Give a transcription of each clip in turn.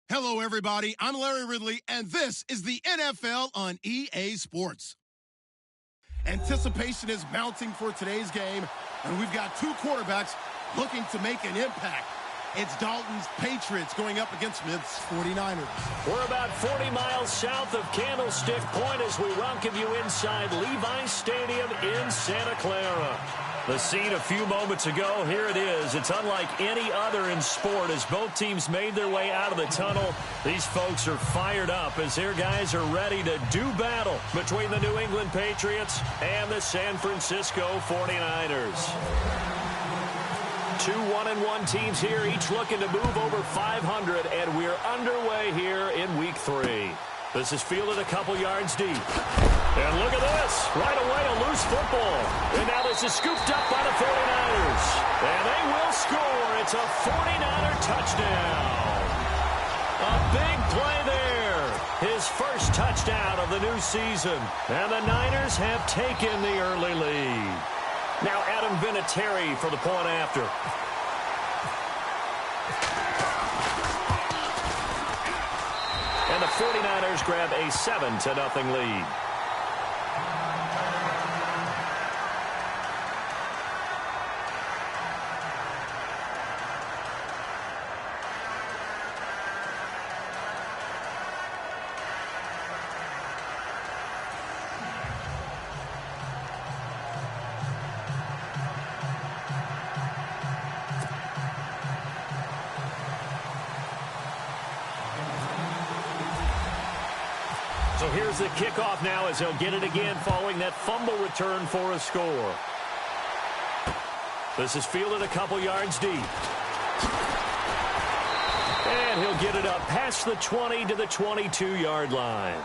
Hello, everybody. I'm Larry Ridley, and this is the NFL on EA Sports. Anticipation is mounting for today's game, and we've got two quarterbacks looking to make an impact. It's Dalton's Patriots going up against Smith's 49ers. We're about 40 miles south of Candlestick Point as we welcome you inside Levi's Stadium in Santa Clara. The scene a few moments ago, here it is. It's unlike any other in sport as both teams made their way out of the tunnel. These folks are fired up as their guys are ready to do battle between the New England Patriots and the San Francisco 49ers. Two 1-1 teams here, each looking to move over 500, and we're underway here in Week 3. This is fielded a couple yards deep. And look at this. Right away, a loose football. And now this is scooped up by the 49ers. And they will score. It's a 49er touchdown. A big play there. His first touchdown of the new season. And the Niners have taken the early lead. Now Adam Vinatieri for the point after. And the 49ers grab a 7-0 lead. So here's the kickoff now as they'll get it again following that fumble return for a score. This is fielded a couple yards deep. And he'll get it up past the 20 to the 22-yard line.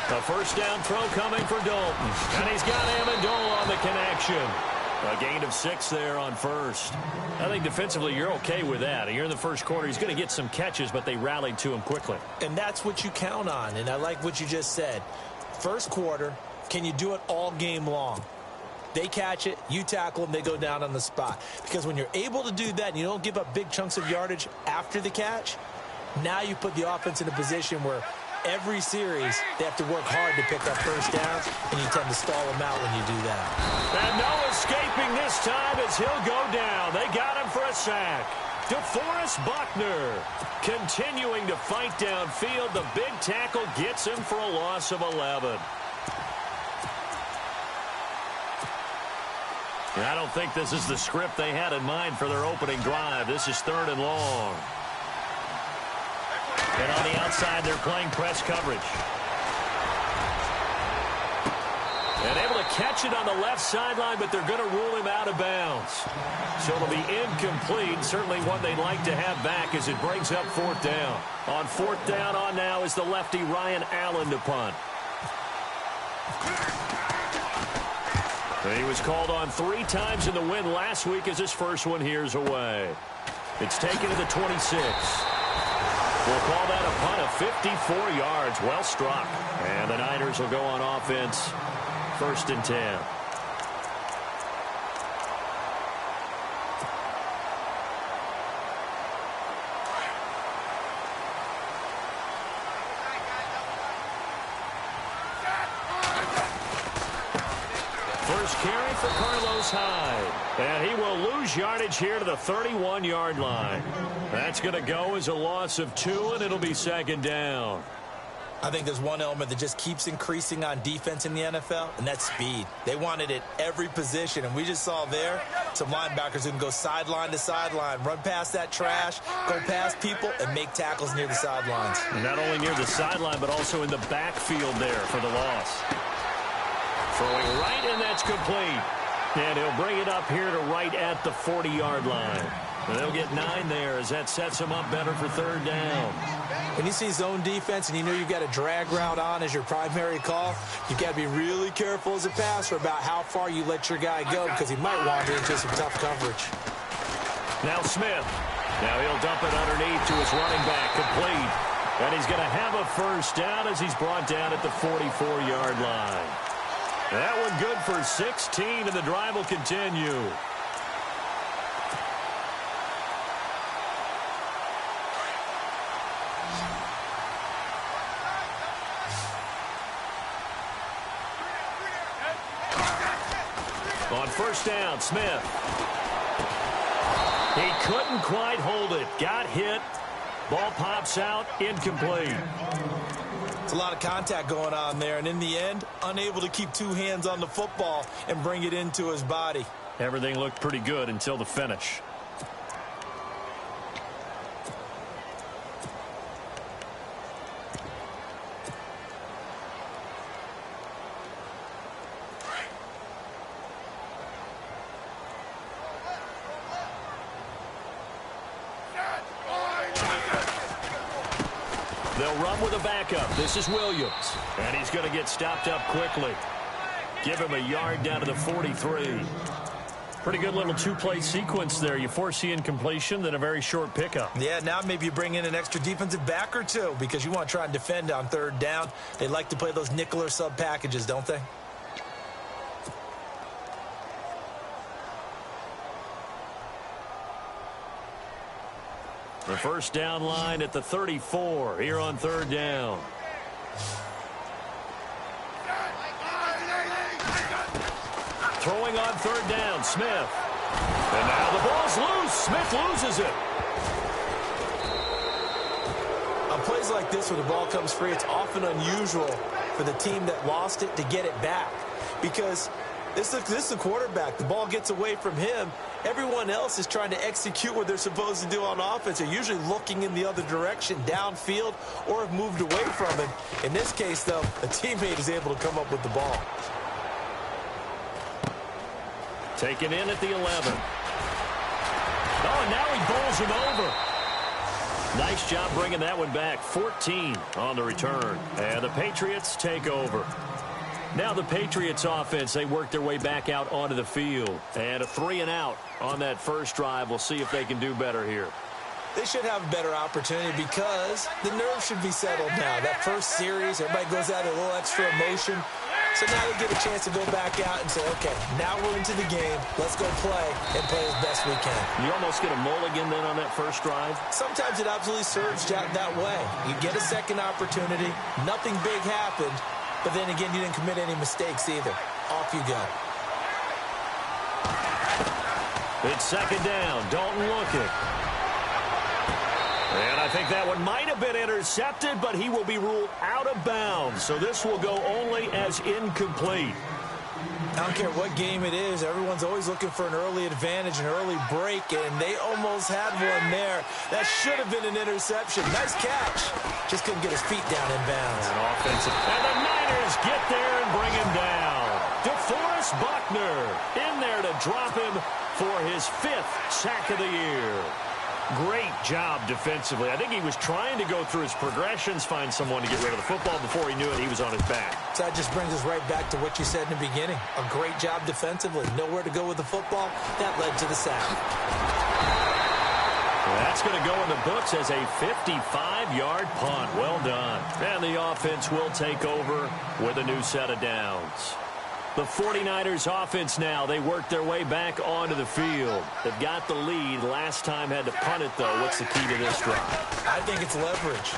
A first down throw coming for Dalton. And he's got Amendola on the connection. A gain of 6 there on first. I think defensively you're okay with that. Here in the first quarter, he's going to get some catches, but they rallied to him quickly. And that's what you count on. And I like what you just said. First quarter, can you do it all game long? They catch it, you tackle them, they go down on the spot. Because when you're able to do that and you don't give up big chunks of yardage after the catch, now you put the offense in a position where every series, they have to work hard to pick up first downs, and you tend to stall them out when you do that. And no escaping this time as he'll go down. They got him for a sack. DeForest Buckner continuing to fight downfield. The big tackle gets him for a loss of 11. I don't think this is the script they had in mind for their opening drive. This is 3rd and long. And on the outside, they're playing press coverage. And able to catch it on the left sideline, but they're going to rule him out of bounds. So it'll be incomplete. Certainly one they'd like to have back as it brings up 4th down. On 4th down on now is the lefty Ryan Allen to punt. He was called on 3 times in the win last week as his first one here's away. It's taken to the 26. We'll call that a punt of 54 yards. Well struck. And the Niners will go on offense. 1st and 10. First carry for Carlos Hyde. And he will lose yardage here to the 31-yard line. That's going to go as a loss of 2, and it'll be 2nd down. I think there's one element that just keeps increasing on defense in the NFL, and that's speed. They want it at every position, and we just saw there some linebackers who can go sideline to sideline, run past that trash, go past people, and make tackles near the sidelines. And not only near the sideline, but also in the backfield there for the loss. Throwing right, and that's complete. And he'll bring it up here to right at the 40-yard line. They'll get 9 there as that sets them up better for third down. When you see zone defense and you know you've got a drag route on as your primary call, you've got to be really careful as a passer about how far you let your guy go because he might wander into some tough coverage. Now Smith. Now he'll dump it underneath to his running back, complete. And he's going to have a first down as he's brought down at the 44-yard line. That one good for 16, and the drive will continue. On first down, Smith. He couldn't quite hold it. Got hit. Ball pops out. Incomplete. It's a lot of contact going on there, and in the end, unable to keep 2 hands on the football and bring it into his body. Everything looked pretty good until the finish. They'll run with a backup. This is Williams. And he's going to get stopped up quickly. Give him a yard down to the 43. Pretty good little 2-play sequence there. You force the incompletion, then a very short pickup. Yeah, now maybe you bring in an extra defensive back or 2 because you want to try and defend on third down. They like to play those nickel or sub packages, don't they? The first down line at the 34 here on third down. Throwing on third down, Smith. And now the ball's loose. Smith loses it. On plays like this where the ball comes free, it's often unusual for the team that lost it to get it back because this is the quarterback. The ball gets away from him. Everyone else is trying to execute what they're supposed to do on offense. They're usually looking in the other direction, downfield, or have moved away from him. In this case, though, a teammate is able to come up with the ball. Taken in at the 11. Oh, and now he bowls him over. Nice job bringing that one back. 14 on the return. And the Patriots take over. Now the Patriots offense, they work their way back out onto the field. And a 3-and-out on that first drive. We'll see if they can do better here. They should have a better opportunity because the nerves should be settled now. That first series, everybody goes out a little extra emotion. So now they get a chance to go back out and say, okay, now we're into the game. Let's go play and play as best we can. You almost get a mulligan then on that first drive? Sometimes it absolutely serves that way. You get a second opportunity. Nothing big happened. But then again, you didn't commit any mistakes either. Off you go. It's second down. Dalton looking. And I think that one might have been intercepted, but he will be ruled out of bounds. So this will go only as incomplete. I don't care what game it is. Everyone's always looking for an early advantage, an early break, and they almost had one there. That should have been an interception. Nice catch. Just couldn't get his feet down in bounds. And offensive. And the Niners get there and bring him down. DeForest Buckner in there to drop him for his 5th sack of the year. Great job defensively. I think he was trying to go through his progressions, find someone to get rid of the football. Before he knew it, he was on his back. So that just brings us right back to what you said in the beginning. A great job defensively. Nowhere to go with the football. That led to the sack. That's going to go in the books as a 55-yard punt. Well done. And the offense will take over with a new set of downs. The 49ers offense now, they work their way back onto the field. They've got the lead. Last time had to punt it, though. What's the key to this drive? I think it's leverage.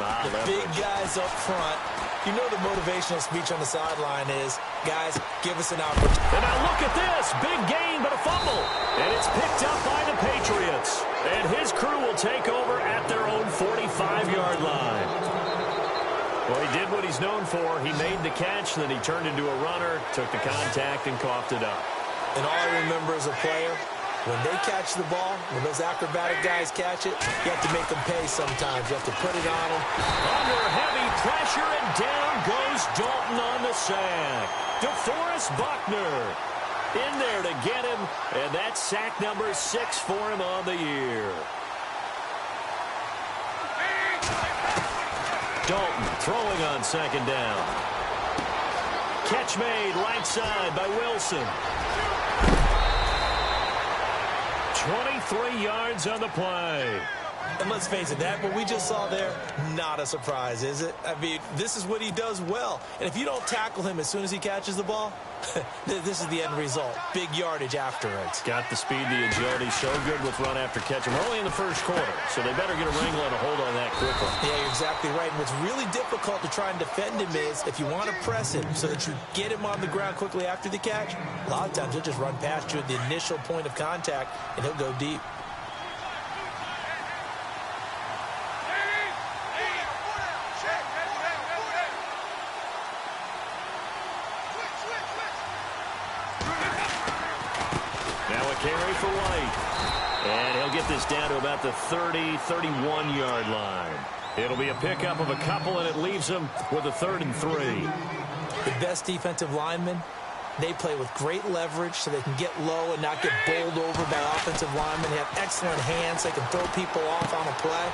Big guys up front. You know the motivational speech on the sideline is, guys, give us an opportunity. And now look at this. Big gain, but a fumble. And it's picked up by the Patriots. And his crew will take over at their own 45-yard line. Well, he did what he's known for. He made the catch, then he turned into a runner, took the contact, and coughed it up. And all I remember as a player, when they catch the ball, when those acrobatic guys catch it, you have to make them pay sometimes. You have to put it on them. Under heavy pressure, and down goes Dalton on the sack. DeForest Buckner. in there to get him, and that's sack number 6 for him on the year. Dalton throwing on second down. Catch made right side by Wilson. 23 yards on the play. And let's face it, that what we just saw there, not a surprise, is it? I mean, this is what he does well. And if you don't tackle him as soon as he catches the ball, this is the end result. Big yardage afterwards. Got the speed, the agility, so good with run after catch. We're only in the first quarter, so they better get a wrangle and a hold on that quickly. Yeah, you're exactly right. And what's really difficult to try and defend him is if you want to press him so that you get him on the ground quickly after the catch, a lot of times he'll just run past you at the initial point of contact, and he'll go deep. Carry for White. And he'll get this down to about the 30, 31-yard line. It'll be a pickup of a couple, and it leaves him with a 3rd and 3. The best defensive linemen, they play with great leverage so they can get low and not get bowled over by offensive linemen. They have excellent hands. They can throw people off on a play.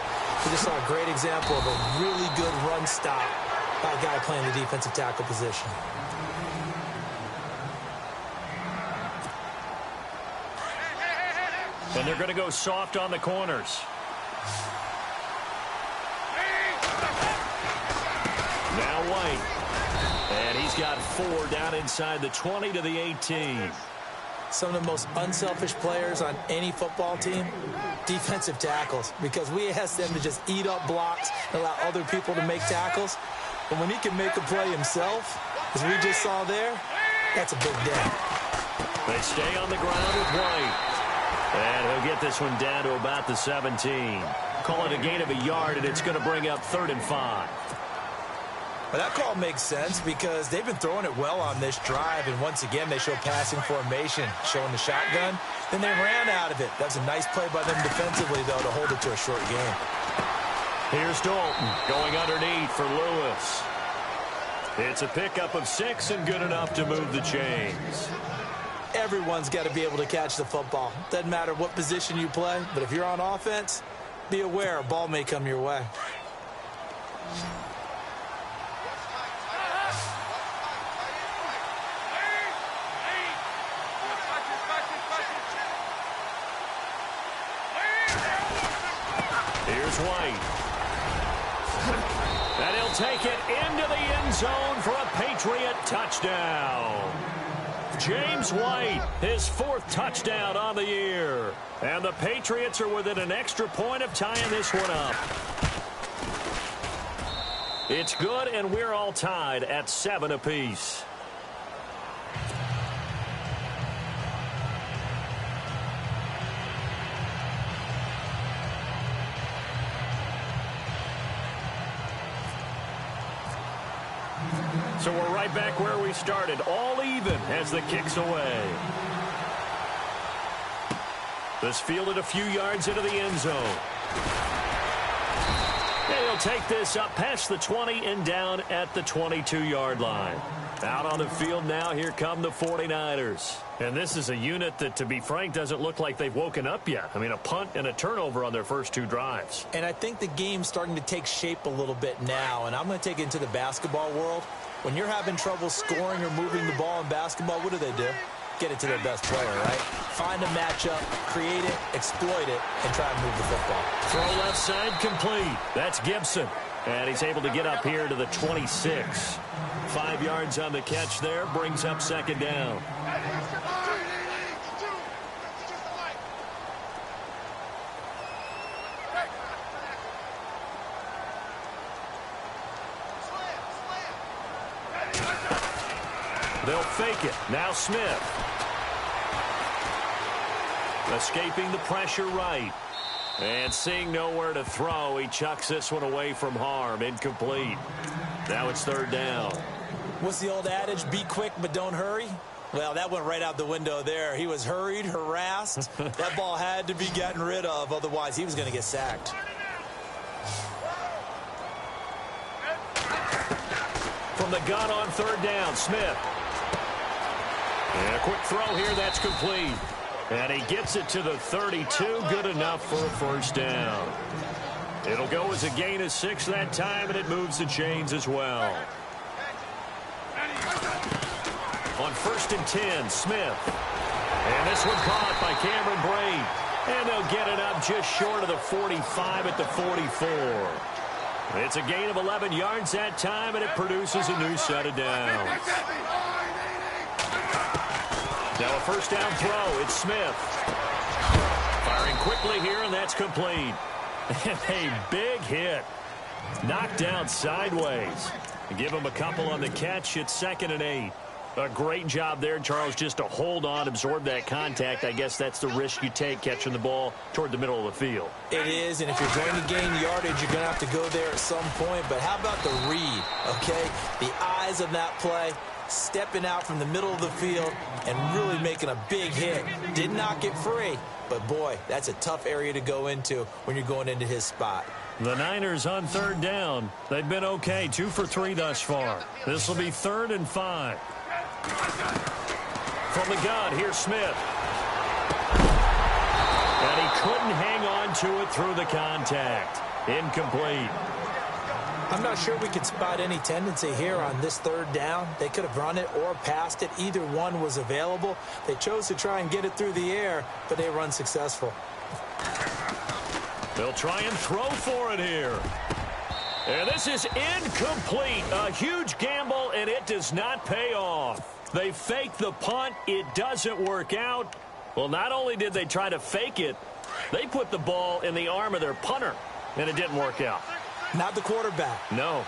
We just saw a great example of a really good run stop by a guy playing the defensive tackle position. And they're going to go soft on the corners. Now White. And he's got 4 down inside the 20 to the 18. Some of the most unselfish players on any football team, defensive tackles, because we ask them to just eat up blocks and allow other people to make tackles. But when he can make a play himself, as we just saw there, that's a big day. They stay on the ground with White. And he'll get this one down to about the 17. Call it a gain of a yard, and it's going to bring up 3rd and 5. Well, that call makes sense because they've been throwing it well on this drive, and once again, they show passing formation, showing the shotgun. Then they ran out of it. That's a nice play by them defensively, though, to hold it to a short game. Here's Dalton going underneath for Lewis. It's a pickup of 6 and good enough to move the chains. Everyone's got to be able to catch the football. Doesn't matter what position you play, but if you're on offense, be aware a ball may come your way. Here's White. And he'll take it into the end zone for a Patriot touchdown. James White, his 4th touchdown on the year. And the Patriots are within an extra point of tying this one up. It's good, and we're all tied at 7 apiece. So we're right back where we started, all even as the kick's away. This fielded a few yards into the end zone. And he'll take this up past the 20 and down at the 22-yard line. Out on the field now, here come the 49ers. And this is a unit that, to be frank, doesn't look like they've woken up yet. I mean, a punt and a turnover on their first 2 drives. And I think the game's starting to take shape a little bit now, and I'm going to take it into the basketball world. When you're having trouble scoring or moving the ball in basketball, what do? Get it to their best player, right? Find a matchup, create it, exploit it, and try and move the football. Throw left side complete. That's Gibson. And he's able to get up here to the 26. 5 yards on the catch there, brings up 2nd down. They'll fake it. Now Smith. Escaping the pressure right. And seeing nowhere to throw, he chucks this one away from harm. Incomplete. Now it's 3rd down. What's the old adage? Be quick, but don't hurry. Well, that went right out the window there. He was hurried, harassed. That ball had to be gotten rid of. Otherwise, he was going to get sacked. From the gun on 3rd down, Smith. And a quick throw here, that's complete. And he gets it to the 32, good enough for a first down. It'll go as a gain of 6 that time, and it moves the chains as well. On 1st and 10, Smith. And this one caught by Cameron Brate. And they'll get it up just short of the 45 at the 44. It's a gain of 11 yards that time, and it produces a new set of downs. Now a first down throw. It's Smith. Firing quickly here, and that's complete. And a big hit. Knocked down sideways. Give him a couple on the catch. It's 2nd and 8. A great job there, Charles, just to hold on, absorb that contact. I guess that's the risk you take catching the ball toward the middle of the field. It is, and if you're going to gain yardage, you're going to have to go there at some point. But how about the read, okay? The eyes of that play, stepping out from the middle of the field and really making a big hit. Did not get free, but, boy, that's a tough area to go into when you're going into his spot. The Niners on 3rd down. They've been okay, 2 for 3 thus far. This will be 3rd and 5. From the gun, here's Smith. And he couldn't hang on to it through the contact. Incomplete. I'm not sure we could spot any tendency here on this 3rd down. They could have run it or passed it. Either one was available. They chose to try and get it through the air, but they were unsuccessful. They'll try and throw for it here. And this is incomplete. A huge gamble, and it does not pay off. They fake the punt. It doesn't work out. Well, not only did they try to fake it, they put the ball in the arm of their punter, and it didn't work out. Not the quarterback. No.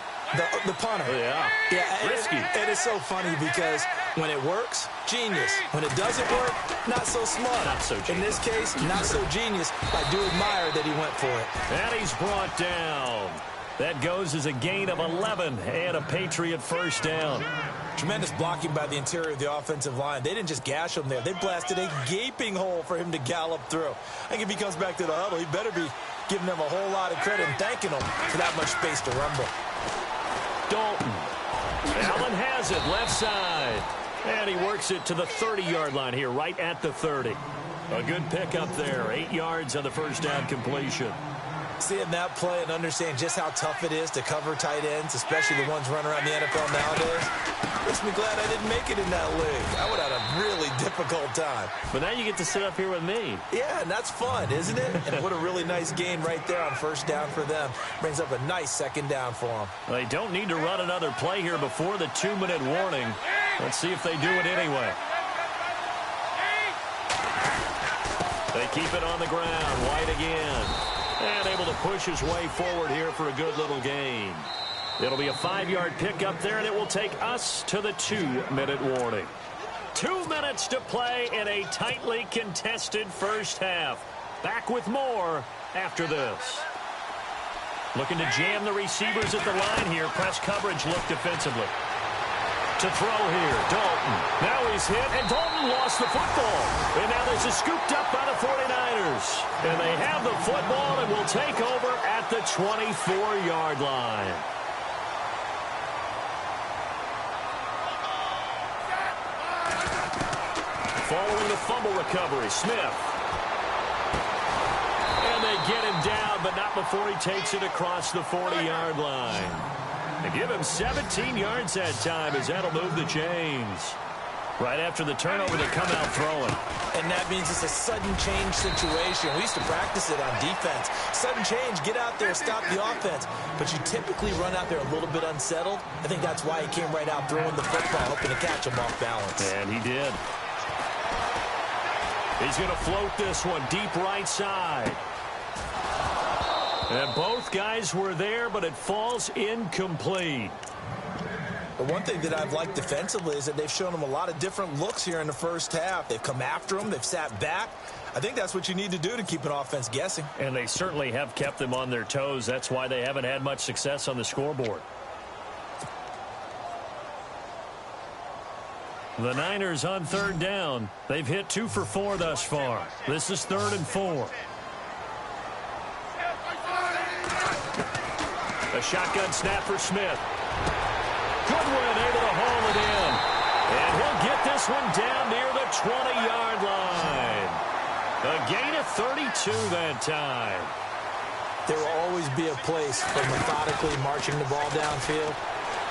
The punter. Yeah. Risky. It is so funny because when it works, genius. When it doesn't work, not so smart. Not so genius. In this case, not so genius. I do admire that he went for it. And he's brought down. That goes as a gain of 11 and a Patriot first down. Tremendous blocking by the interior of the offensive line. They didn't just gash him there. They blasted a gaping hole for him to gallop through. I think if he comes back to the huddle, he better be giving them a whole lot of credit and thanking them for that much space to rumble. Dalton. Allen has it left side. And he works it to the 30-yard line here, right at the 30. A good pickup there. 8 yards on the first down completion. Seeing that play and understand just how tough it is to cover tight ends, especially the ones running around the NFL nowadays, makes me glad I didn't make it in that league. I would have had a really difficult time. But now you get to sit up here with me. Yeah, and that's fun, isn't it? And what a really nice gain right there on first down for them. Brings up a nice 2nd down for them. They don't need to run another play here before the 2-minute warning. Let's see if they do it anyway. They keep it on the ground. White again. And able to push his way forward here for a good little gain. It'll be a 5-yard pickup there, and it will take us to the 2-minute warning. 2 minutes to play in a tightly contested first half. Back with more after this. Looking to jam the receivers at the line here. Press coverage look defensively. To throw here, Dalton. Now he's hit, and Dalton lost the football. And now this is scooped up by the 49ers. And they have the football and will take over at the 24-yard line. Following the fumble recovery, Smith. And they get him down, but not before he takes it across the 40-yard line. They give him 17 yards that time as that'll move the chains. Right after the turnover, they come out throwing. And that means it's a sudden change situation. We used to practice it on defense. Sudden change, get out there, stop the offense. But you typically run out there a little bit unsettled. I think that's why he came right out throwing the football, hoping to catch him off balance. And he did. He's going to float this one deep right side. And both guys were there, but it falls incomplete. The one thing that I've liked defensively is that they've shown him a lot of different looks here in the first half. They've come after him. They've sat back. I think that's what you need to do to keep an offense guessing. And they certainly have kept them on their toes. That's why they haven't had much success on the scoreboard. The Niners on 3rd down. They've hit 2 for 4 thus far. This is 3rd and 4. A shotgun snap for Smith. Goodwin able to haul it in. And he'll get this this one down near the 20-yard line. A gain of 32 that time. There will always be a place for methodically marching the ball downfield.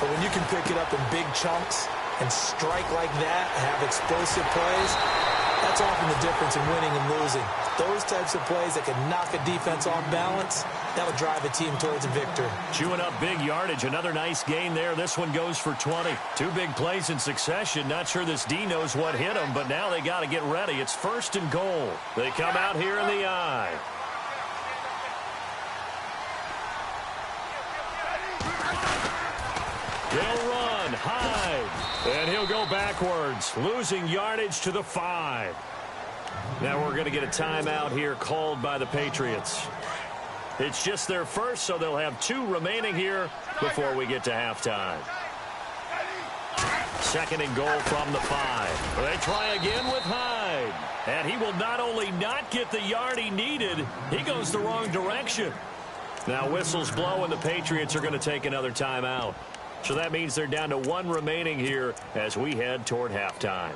But when you can pick it up in big chunks and strike like that, have explosive plays, that's often the difference in winning and losing. Those types of plays that can knock a defense off balance, that'll drive a team towards a victory. Chewing up big yardage. Another nice gain there. This one goes for 20. Two big plays in succession. Not sure this D knows what hit them, but now they got to get ready. It's 1st and goal. They come out here in the I. They'll run, Hyde, and he'll go backwards, losing yardage to the 5. Now we're going to get a timeout here called by the Patriots. It's just their first, so they'll have 2 remaining here before we get to halftime. 2nd and goal from the 5. They try again with Hyde, and he will not only not get the yard he needed, he goes the wrong direction. Now whistles blow, and the Patriots are going to take another timeout. So that means they're down to 1 remaining here as we head toward halftime.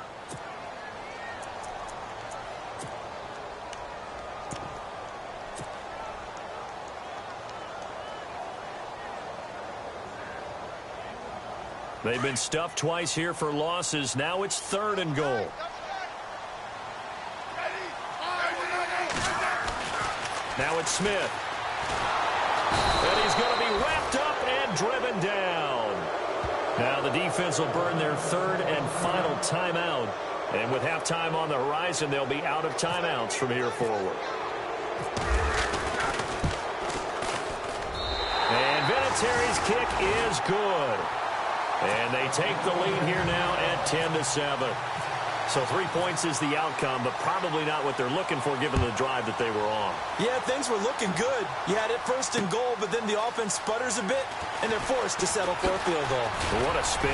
They've been stuffed twice here for losses. Now it's 3rd and goal. Now it's Smith. And he's going to be wrapped up and driven down. Now the defense will burn their 3rd and final timeout. And with halftime on the horizon, they'll be out of timeouts from here forward. And Vinatieri's kick is good. And they take the lead here now at 10-7. So 3 points is the outcome, but probably not what they're looking for given the drive that they were on. Yeah, things were looking good. You had it 1st and goal, but then the offense sputters a bit, and they're forced to settle for a field goal. What a spin.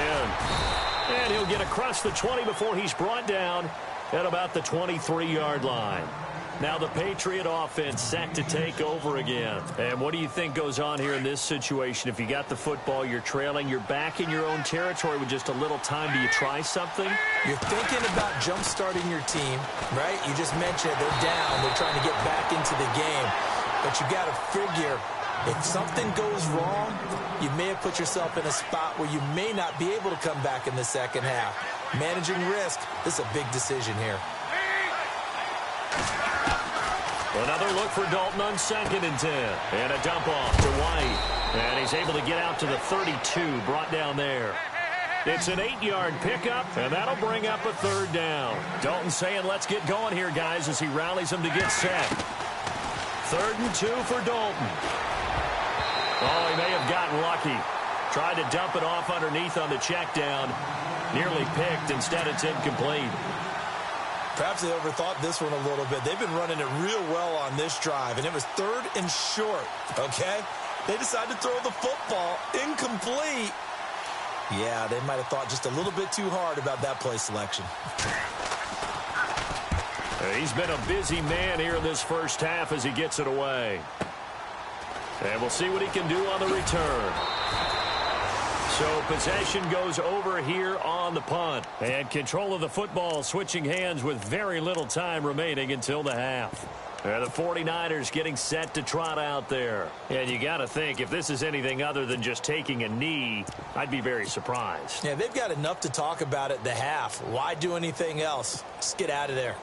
And he'll get across the 20 before he's brought down at about the 23-yard line. Now the Patriot offense set to take over again. And what do you think goes on here in this situation? If you got the football, you're trailing, you're back in your own territory with just a little time. Do you try something? You're thinking about jump-starting your team, right? You just mentioned it. They're down. They're trying to get back into the game. But you got to figure, if something goes wrong, you may have put yourself in a spot where you may not be able to come back in the second half. Managing risk, this is a big decision here. Another look for Dalton on 2nd and 10. And a dump off to White. And he's able to get out to the 32, brought down there. It's an 8-yard pickup, and that'll bring up a 3rd down. Dalton saying, let's get going here, guys, as he rallies them to get set. 3rd and 2 for Dalton. Oh, he may have gotten lucky. Tried to dump it off underneath on the check down. Nearly picked. Instead, it's incomplete. Perhaps they overthought this one a little bit. They've been running it real well on this drive, and it was 3rd and short, okay? They decided to throw the football incomplete. Yeah, they might have thought just a little bit too hard about that play selection. He's been a busy man here in this first half as he gets it away. And we'll see what he can do on the return. So possession goes over here on the punt. And control of the football switching hands with very little time remaining until the half. And the 49ers getting set to trot out there. And you got to think, if this is anything other than just taking a knee, I'd be very surprised. Yeah, they've got enough to talk about at the half. Why do anything else? Just get out of there.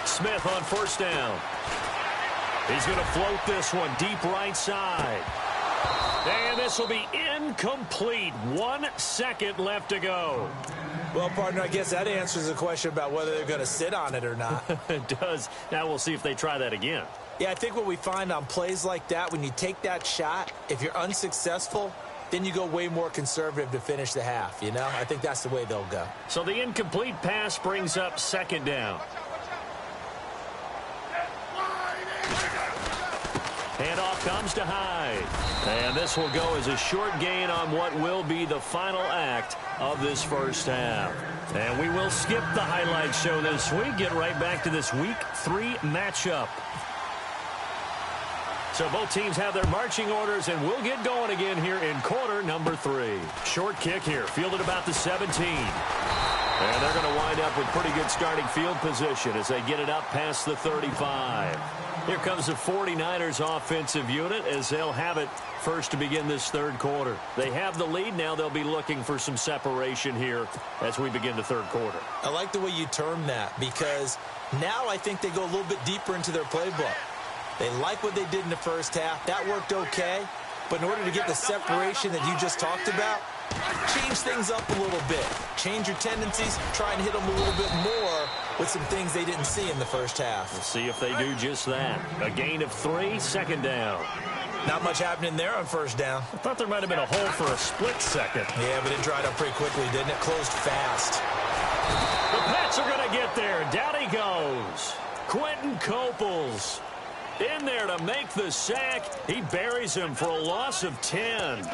Smith on 1st down. He's going to float this one deep right side. And this will be incomplete. 1 second left to go. Well, partner, I guess that answers the question about whether they're going to sit on it or not. It does. Now we'll see if they try that again. Yeah, I think what we find on plays like that, when you take that shot, if you're unsuccessful, then you go way more conservative to finish the half, you know? I think that's the way they'll go. So the incomplete pass brings up 2nd down. Handoff comes to Hyde. And this will go as a short gain on what will be the final act of this first half. And we will skip the highlight show this week. Get right back to this Week 3 matchup. So both teams have their marching orders, and we'll get going again here in quarter number 3. Short kick here, fielded about the 17. And they're going to wind up with pretty good starting field position as they get it up past the 35. Here comes the 49ers offensive unit as they'll have it first to begin this third quarter. They have the lead. Now they'll be looking for some separation here as we begin the third quarter. I like the way you term that because now I think they go a little bit deeper into their playbook. They like what they did in the first half. That worked okay. But in order to get the separation that you just talked about, change things up a little bit. Change your tendencies. Try and hit them a little bit more with some things they didn't see in the first half. We'll see if they do just that. A gain of 3, second down. Not much happening there on first down. I thought there might have been a hole for a split second. Yeah, but it dried up pretty quickly, didn't it? Closed fast. The Pats are going to get there. Down he goes. Quentin Coples in there to make the sack. He buries him for a loss of 10.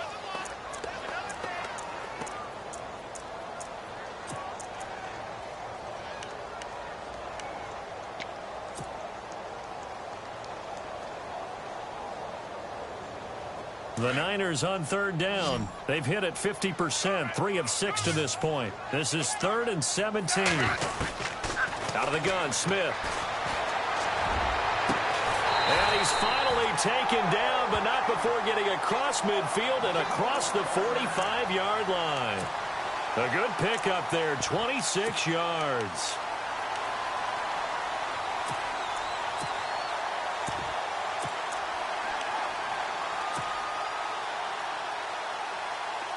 The Niners on third down. They've hit it 50%, 3 of 6 to this point. This is 3rd and 17. Out of the gun, Smith. And he's finally taken down, but not before getting across midfield and across the 45-yard line. A good pickup there, 26 yards.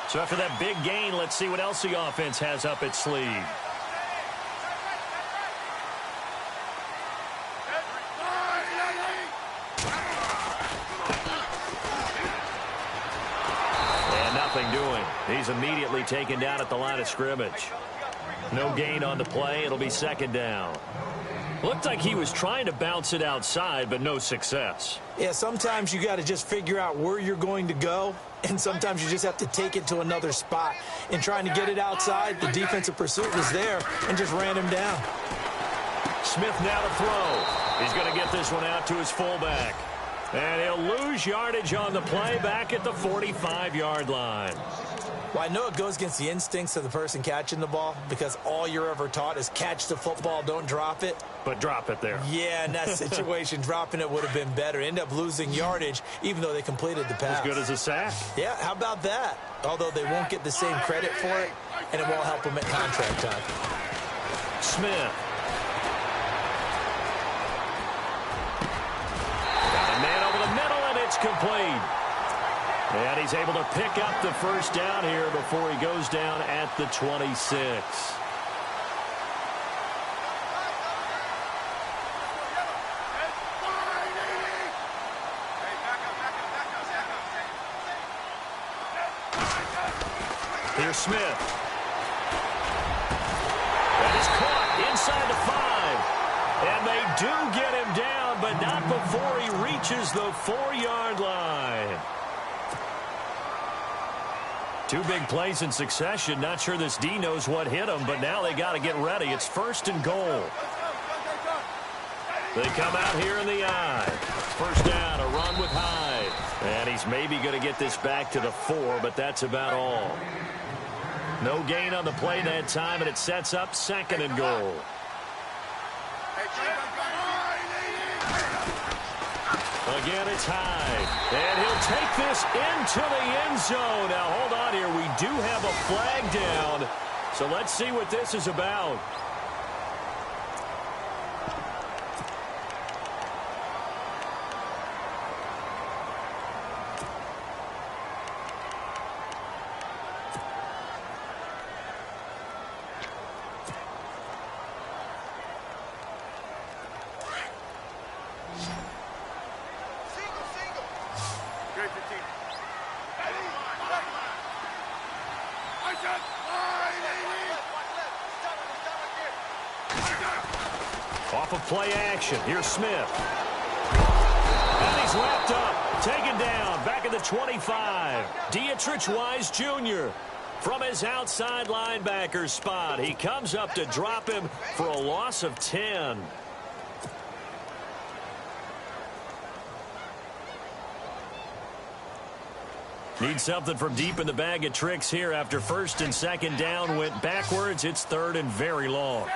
So after that big gain, let's see what else the offense has up its sleeve. And nothing doing. He's immediately taken down at the line of scrimmage. No gain on the play. It'll be second down. Looked like he was trying to bounce it outside, but no success. Yeah, sometimes you got to just figure out where you're going to go, and sometimes you just have to take it to another spot. In trying to get it outside, the defensive pursuit was there and just ran him down. Smith now to throw. He's going to get this one out to his fullback. And he'll lose yardage on the play back at the 45-yard line. Well, I know it goes against the instincts of the person catching the ball because all you're ever taught is catch the football, don't drop it. But drop it there. Yeah, in that situation, dropping it would have been better. End up losing yardage, even though they completed the pass. As good as a sack. Yeah, how about that? Although they won't get the same credit for it, and it won't help them at contract time. Smith. Got a man over the middle, and it's complete. And he's able to pick up the first down here before he goes down at the 26. Here's Smith. That is caught inside the 5. And they do get him down, but not before he reaches the 4-yard line. 2 big plays in succession. Not sure this D knows what hit him, but now they got to get ready. It's 1st and goal. They come out here in the I. First down, a run with Hyde. And he's maybe going to get this back to the 4, but that's about all. No gain on the play that time, and it sets up 2nd and goal. Again, it's Hyde. And he'll take this into the end zone. Now, hold on here. We do have a flag down. So let's see what this is about. Off of play action. Here's Smith. And he's He's wrapped up, taken down, back at the 25. Dietrich Wise Jr. from his outside linebacker spot. He comes up to drop him for a loss of 10. Need something from deep in the bag of tricks here after first and second down went backwards. It's third and very long.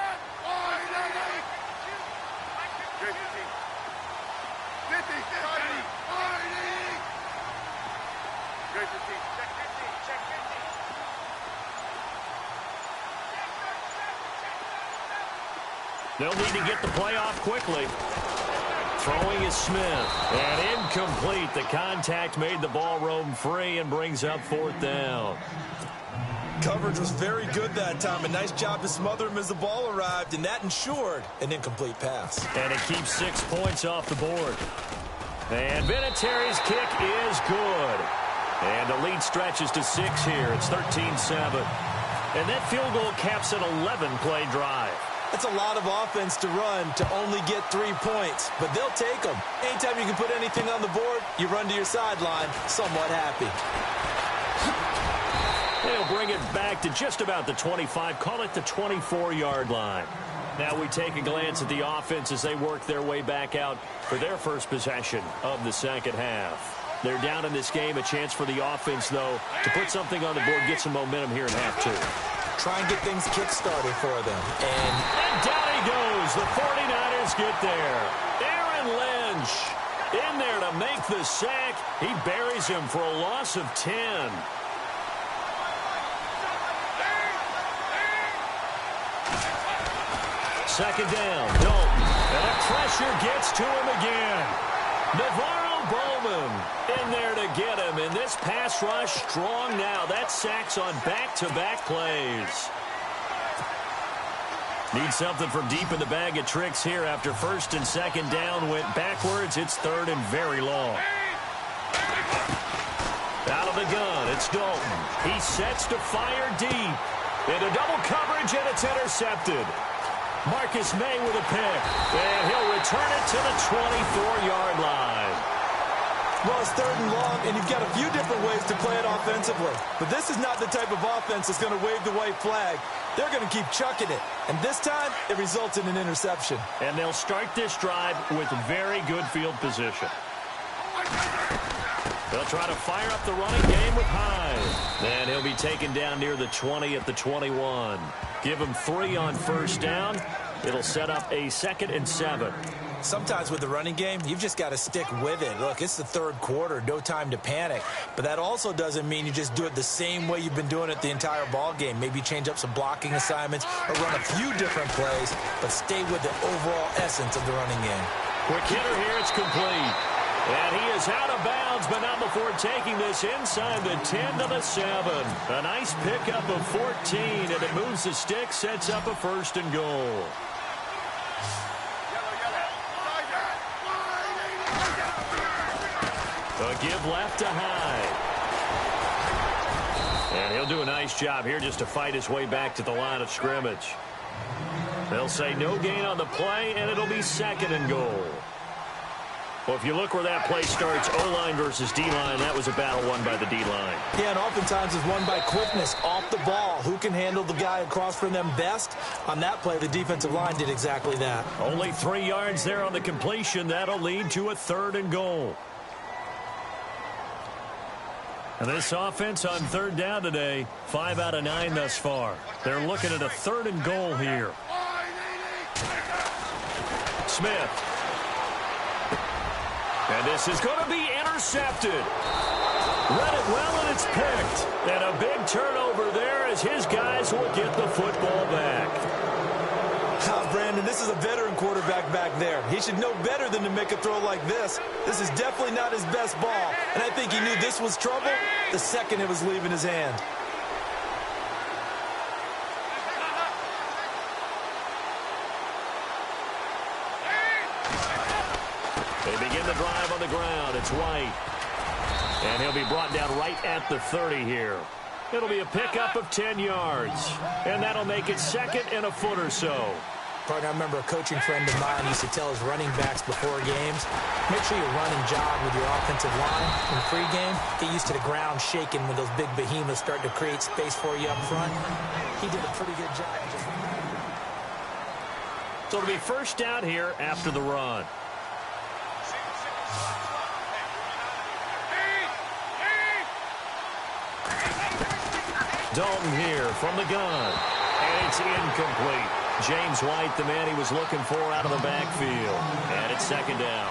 They'll need to get the play off quickly. Throwing is Smith. And incomplete. The contact made the ball roam free and brings up fourth down. Coverage was very good that time. A nice job to smother him as the ball arrived, and that ensured an incomplete pass. And it keeps 6 points off the board. And Vinatieri's kick is good. And the lead stretches to 6 here. It's 13-7. And that field goal caps an 11-play drive. That's a lot of offense to run to only get 3 points, but they'll take them. Anytime you can put anything on the board, you run to your sideline somewhat happy. They'll bring it back to just about the 25, call it the 24-yard line. Now we take a glance at the offense as they work their way back out for their first possession of the second half. They're down in this game, a chance for the offense, though, to put something on the board, get some momentum here in half two. Try and get things kick-started for them. And down he goes. The 49ers get there. Aaron Lynch in there to make the sack. He buries him for a loss of 10. Second down, Dalton. And the pressure gets to him again. Navarro Bowman in there to get him. And this pass rush strong now. That sacks on back-to-back plays. Need something from deep in the bag of tricks here after first and second down went backwards. It's third and very long. Out of the gun, it's Dalton. He sets to fire deep. Into double coverage, and it's intercepted. Marcus May with a pick, and he'll return it to the 24-yard line. Well, it's third and long, and you've got a few different ways to play it offensively. But this is not the type of offense that's going to wave the white flag. They're going to keep chucking it. And this time, it results in an interception. And they'll start this drive with very good field position. They'll try to fire up the running game with Hyde. And he'll be taken down near the 20 at the 21. Give him 3 on first down. It'll set up a 2nd and 7. Sometimes with the running game, you've just got to stick with it. Look, it's the third quarter, no time to panic. But that also doesn't mean you just do it the same way you've been doing it the entire ball game. Maybe change up some blocking assignments or run a few different plays, but stay with the overall essence of the running game. Quick hitter here, it's complete. And he is out of bounds, but not before taking this inside the 10 to the 7. A nice pickup of 14, and it moves the stick, sets up a 1st and goal. A give left to Hyde. And he'll do a nice job here just to fight his way back to the line of scrimmage. They'll say no gain on the play, and it'll be 2nd and goal. Well, if you look where that play starts, O-line versus D-line, that was a battle won by the D-line. Yeah, and oftentimes it's won by quickness off the ball. Who can handle the guy across from them best? On that play, the defensive line did exactly that. Only 3 yards there on the completion. That'll lead to a 3rd and goal. And this offense on 3rd down today, 5 out of 9 thus far. They're looking at a 3rd and goal here. Smith. And this is going to be intercepted. Read it well, and it's picked. And a big turnover there as his guys will get the football back. Brandon, this is a veteran quarterback back there. He should know better than to make a throw like this. This is definitely not his best ball. And I think he knew this was trouble the second it was leaving his hand. They begin the drive on the ground. It's White. And he'll be brought down right at the 30 here. It'll be a pickup of 10 yards. And that'll make it 2nd and a foot or so. Partner, I remember a coaching friend of mine used to tell his running backs before games, make sure you run and jog with your offensive line in pregame. Get used to the ground shaking when those big behemoths start to create space for you up front. He did a pretty good job. So it'll be first down here after the run. Dalton here from the gun. And it's incomplete. James White, the man he was looking for out of the backfield. And it's second down.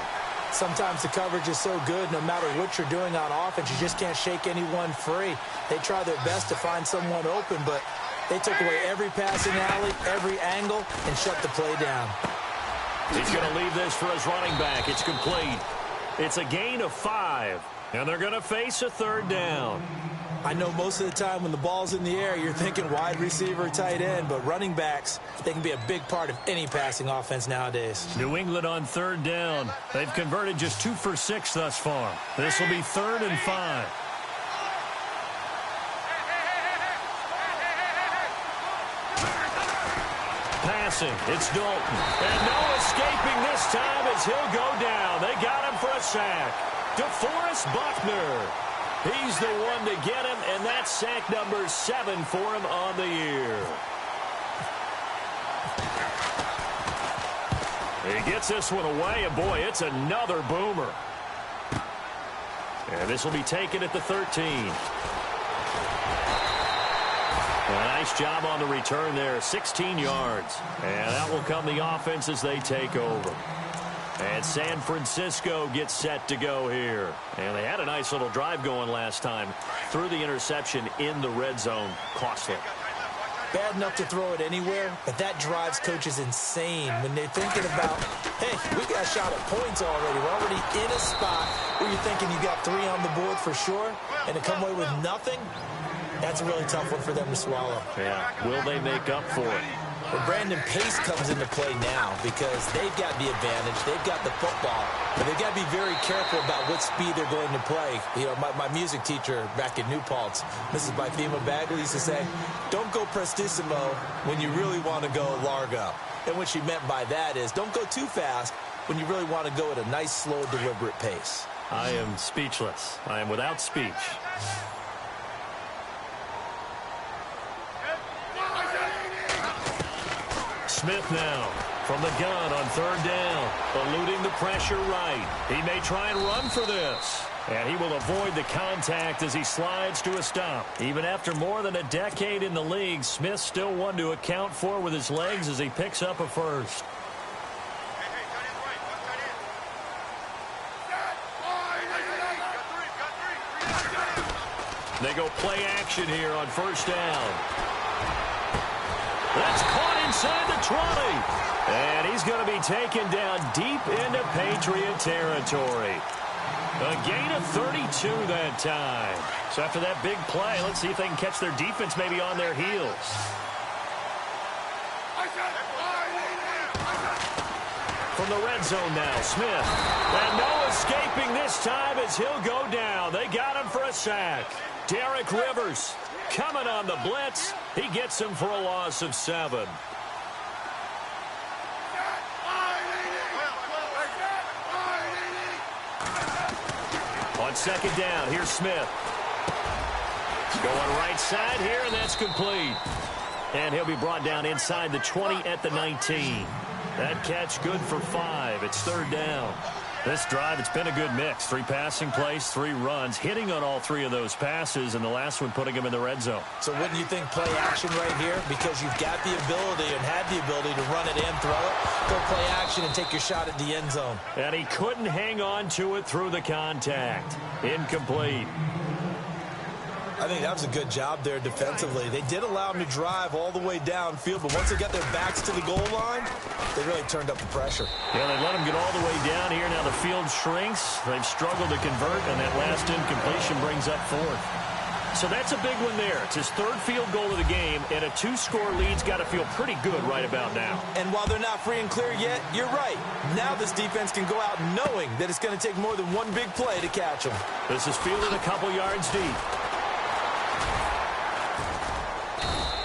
Sometimes the coverage is so good, no matter what you're doing on offense, you just can't shake anyone free. They try their best to find someone open, but they took away every passing alley, every angle, and shut the play down. He's going to leave this for his running back. It's complete. It's a gain of 5, and they're going to face a third down. I know most of the time when the ball's in the air, you're thinking wide receiver, tight end, but running backs, they can be a big part of any passing offense nowadays. New England on third down. They've converted just 2 for 6 thus far. This will be 3rd and 5. Passing, it's Dalton. And no escaping this time as he'll go down. They got him for a sack. DeForest Buckner. He's the one to get him, and that's sack number 7 for him on the year. He gets this one away, and boy, it's another boomer. And this will be taken at the 13. A nice job on the return there, 16 yards. And that will come the offense as they take over. And San Francisco gets set to go here. And they had a nice little drive going last time. Threw the interception in the red zone. Costly. Bad enough to throw it anywhere, but that drives coaches insane when they're thinking about, hey, we got a shot at points already. We're already in a spot where you're thinking you got 3 on the board for sure, and to come away with nothing, that's a really tough one for them to swallow. Yeah, will they make up for it? Well, Brandon Pace comes into play now because they've got the advantage. They've got the football. But they've got to be very careful about what speed they're going to play. You know, my music teacher back in New Paltz, Mrs. Bythema Bagley, used to say, don't go prestissimo when you really want to go largo. And what she meant by that is don't go too fast when you really want to go at a nice, slow, deliberate pace. I am speechless. I am without speech. Smith now from the gun on third down, eluding the pressure right. He may try and run for this, and he will avoid the contact as he slides to a stop. Even after more than a decade in the league, Smith still one to account for with his legs as he picks up a first. They go play action here on first down. That's caught inside the 20. And he's going to be taken down deep into Patriot territory. A gain of 32 that time. So after that big play, let's see if they can catch their defense maybe on their heels. From the red zone now, Smith. And no escaping this time as he'll go down. They got him for a sack. Derek Rivers coming on the blitz. He gets him for a loss of 7. On second down, here's Smith. Going right side here, and that's complete. And he'll be brought down inside the 20 at the 19. That catch good for 5. It's third down. This drive, it's been a good mix. 3 passing plays, 3 runs, hitting on all 3 of those passes, and the last one putting him in the red zone. So wouldn't you think play action right here? Because you've got the ability and had the ability to run it and throw it. Go play action and take your shot at the end zone. And he couldn't hang on to it through the contact. Incomplete. I think that was a good job there defensively. They did allow him to drive all the way downfield, but once they got their backs to the goal line, they really turned up the pressure. Yeah, they let him get all the way down here. Now the field shrinks. They've struggled to convert, and that last incompletion brings up 4th. So that's a big one there. It's his 3rd field goal of the game, and a 2-score lead's got to feel pretty good right about now. And while they're not free and clear yet, you're right. Now this defense can go out knowing that it's going to take more than one big play to catch them. This is fielded a couple yards deep.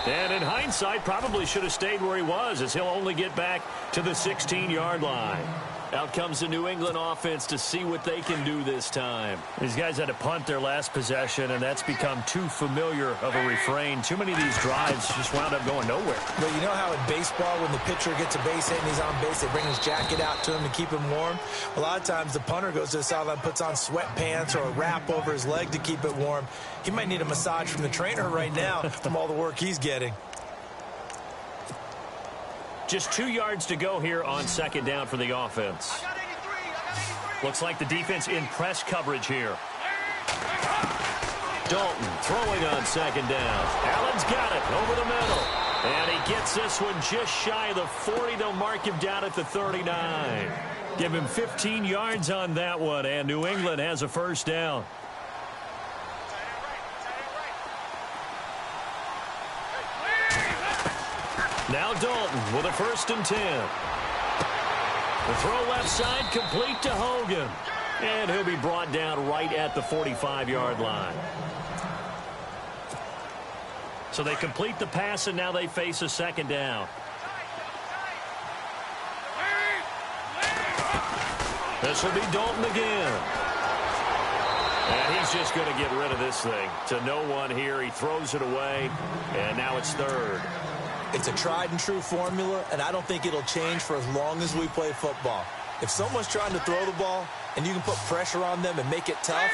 And in hindsight, probably should have stayed where he was, as he'll only get back to the 16-yard line. Out comes the New England offense to see what they can do this time. These guys had to punt their last possession, and that's become too familiar of a refrain. Too many of these drives just wound up going nowhere. Well, you know how in baseball, when the pitcher gets a base hit and he's on base, they bring his jacket out to him to keep him warm? A lot of times the punter goes to the sideline, puts on sweatpants or a wrap over his leg to keep it warm. He might need a massage from the trainer right now from all the work he's getting. Just 2 yards to go here on second down for the offense. Looks like the defense in press coverage here. Dalton throwing on second down. Allen's got it over the middle. And he gets this one just shy of the 40. They'll mark him down at the 39. Give him 15 yards on that one, and New England has a first down. Now Dalton with a 1st and 10. The throw left side complete to Hogan. And he'll be brought down right at the 45-yard line. So they complete the pass, and now they face a second down. This will be Dalton again. And he's just going to get rid of this thing. To no one here. He throws it away, and now it's 3rd. It's a tried-and-true formula, and I don't think it'll change for as long as we play football. If someone's trying to throw the ball and you can put pressure on them and make it tough,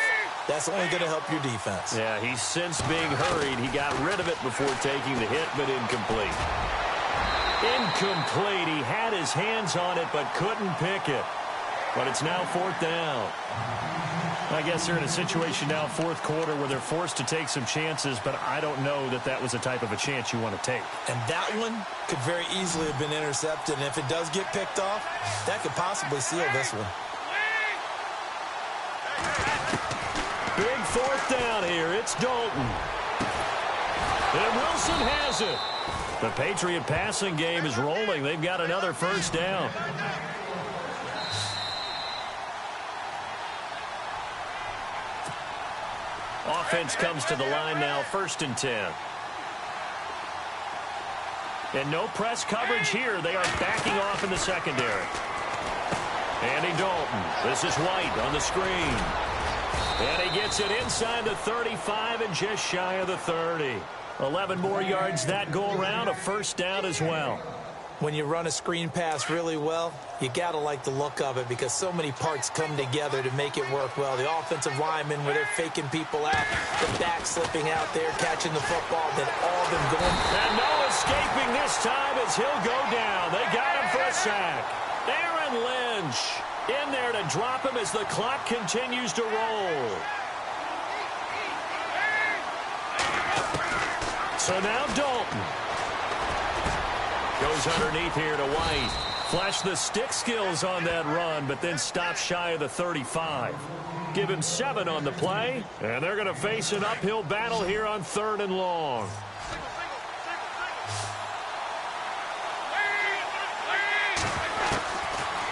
that's only going to help your defense. Yeah, he's since being hurried. He got rid of it before taking the hit, but incomplete. Incomplete. He had his hands on it but couldn't pick it. But it's now 4th down. I guess they're in a situation now, 4th quarter, where they're forced to take some chances, but I don't know that that was the type of a chance you want to take. And that one could very easily have been intercepted, and if it does get picked off, that could possibly seal this one. Big 4th down here. It's Dalton. And Wilson has it. The Patriot passing game is rolling. They've got another first down. Offense comes to the line now, 1st and 10. And no press coverage here. They are backing off in the secondary. Andy Dalton. This is White on the screen. And he gets it inside the 35 and just shy of the 30. 11 more yards that go around, a first down as well. When you run a screen pass really well, you got to like the look of it because so many parts come together to make it work well. The offensive linemen, where they're faking people out, the back slipping out there, catching the football, then all of them going. And no escaping this time as he'll go down. They got him for a sack. Aaron Lynch in there to drop him as the clock continues to roll. So now Dalton. Goes underneath here to White. Flash the stick skills on that run, but then stops shy of the 35. Give him 7 on the play, and they're going to face an uphill battle here on 3rd and long.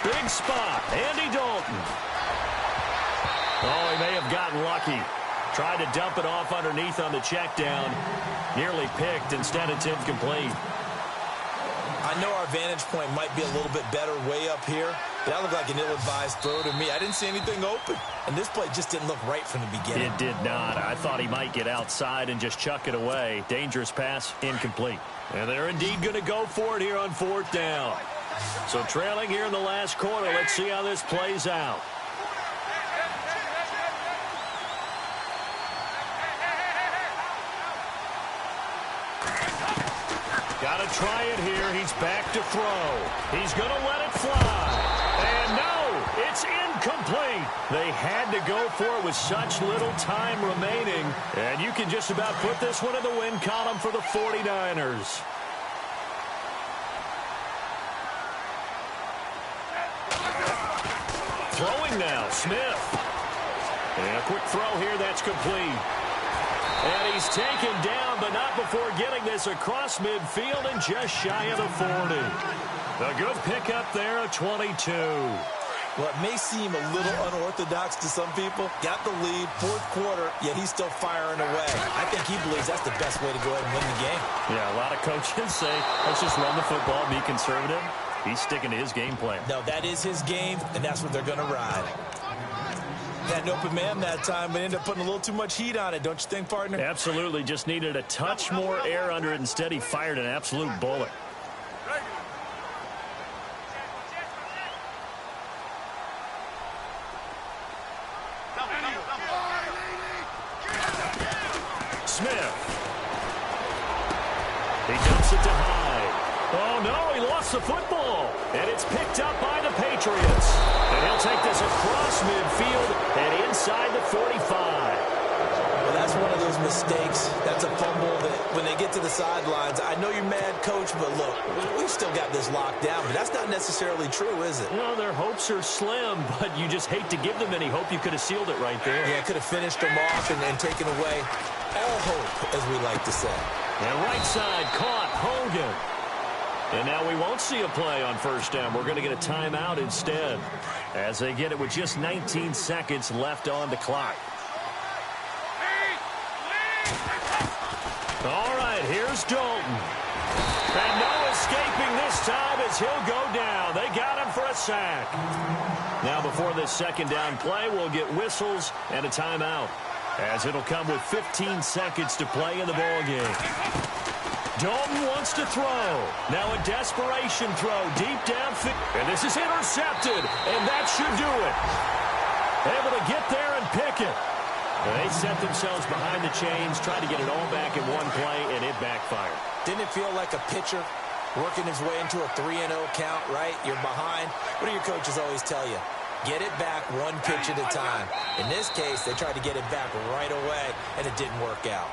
Big spot, Andy Dalton. Oh, he may have gotten lucky. Tried to dump it off underneath on the check down. Nearly picked. Instead, it's incomplete. I know our vantage point might be a little bit better way up here, but that looked like an ill-advised throw to me. I didn't see anything open, and this play just didn't look right from the beginning. It did not. I thought he might get outside and just chuck it away. Dangerous pass, incomplete. And they're indeed going to go for it here on 4th down. So trailing here in the last quarter, let's see how this plays out. Got to try it here. He's back to throw. He's going to let it fly. And no, it's incomplete. They had to go for it with such little time remaining. And you can just about put this one in the win column for the 49ers. Throwing now, Smith. And a quick throw here, that's complete. And he's taken down, but not before getting this across midfield and just shy of the 40. A good pickup there, a 22. Well, it may seem a little unorthodox to some people. Got the lead, fourth quarter, yet he's still firing away. I think he believes that's the best way to go ahead and win the game. Yeah, a lot of coaches say, let's just run the football, be conservative. He's sticking to his game plan. No, that is his game, and that's what they're going to ride. Had an open man that time, but ended up putting a little too much heat on it, don't you think, partner? Absolutely. Just needed a touch more air under it. Instead, he fired an absolute bullet. Smith. He dumps it to Hyde. Oh, no, he lost the football. And it's picked up by the Patriots. And he'll take this across midfield and inside the 45. Well, that's one of those mistakes. That's a fumble that when they get to the sidelines, I know you're mad, Coach, but look, we've still got this locked down. But that's not necessarily true, is it? Well, their hopes are slim, but you just hate to give them any hope. You could have sealed it right there. Yeah, could have finished them off and taken away all hope, as we like to say. And right side caught Hogan. And now we won't see a play on first down. We're going to get a timeout instead as they get it with just 19 seconds left on the clock. All right, here's Dalton. And no escaping this time as he'll go down. They got him for a sack. Now before this second down play, we'll get whistles and a timeout as it'll come with 15 seconds to play in the ballgame. Dalton wants to throw. Now a desperation throw deep downfield. And this is intercepted. And that should do it. Able to get there and pick it. And they set themselves behind the chains, tried to get it all back in one play, and it backfired. Didn't it feel like a pitcher working his way into a 3-0 count, right? You're behind. What do your coaches always tell you? Get it back one pitch at a time. In this case, they tried to get it back right away, and it didn't work out.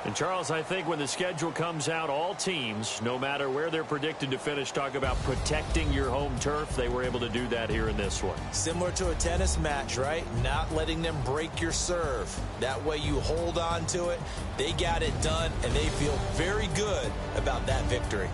And, Charles, I think when the schedule comes out, all teams, no matter where they're predicted to finish, talk about protecting your home turf. They were able to do that here in this one. Similar to a tennis match, right? Not letting them break your serve. That way you hold on to it. They got it done, and they feel very good about that victory.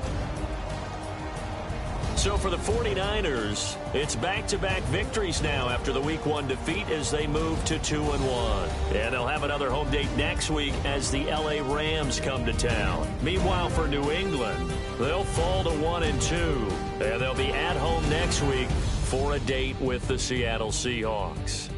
So for the 49ers, it's back-to-back victories now after the Week 1 defeat as they move to 2-1. And they'll have another home date next week as the LA Rams come to town. Meanwhile, for New England, they'll fall to 1-2. And they'll be at home next week for a date with the Seattle Seahawks.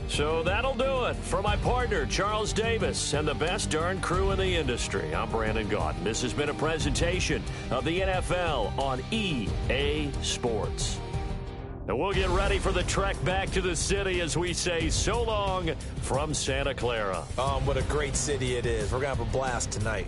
So that'll do it for my partner, Charles Davis, and the best darn crew in the industry. I'm Brandon Gaudin. This has been a presentation of the NFL on EA Sports. And we'll get ready for the trek back to the city as we say so long from Santa Clara. What a great city it is. We're going to have a blast tonight.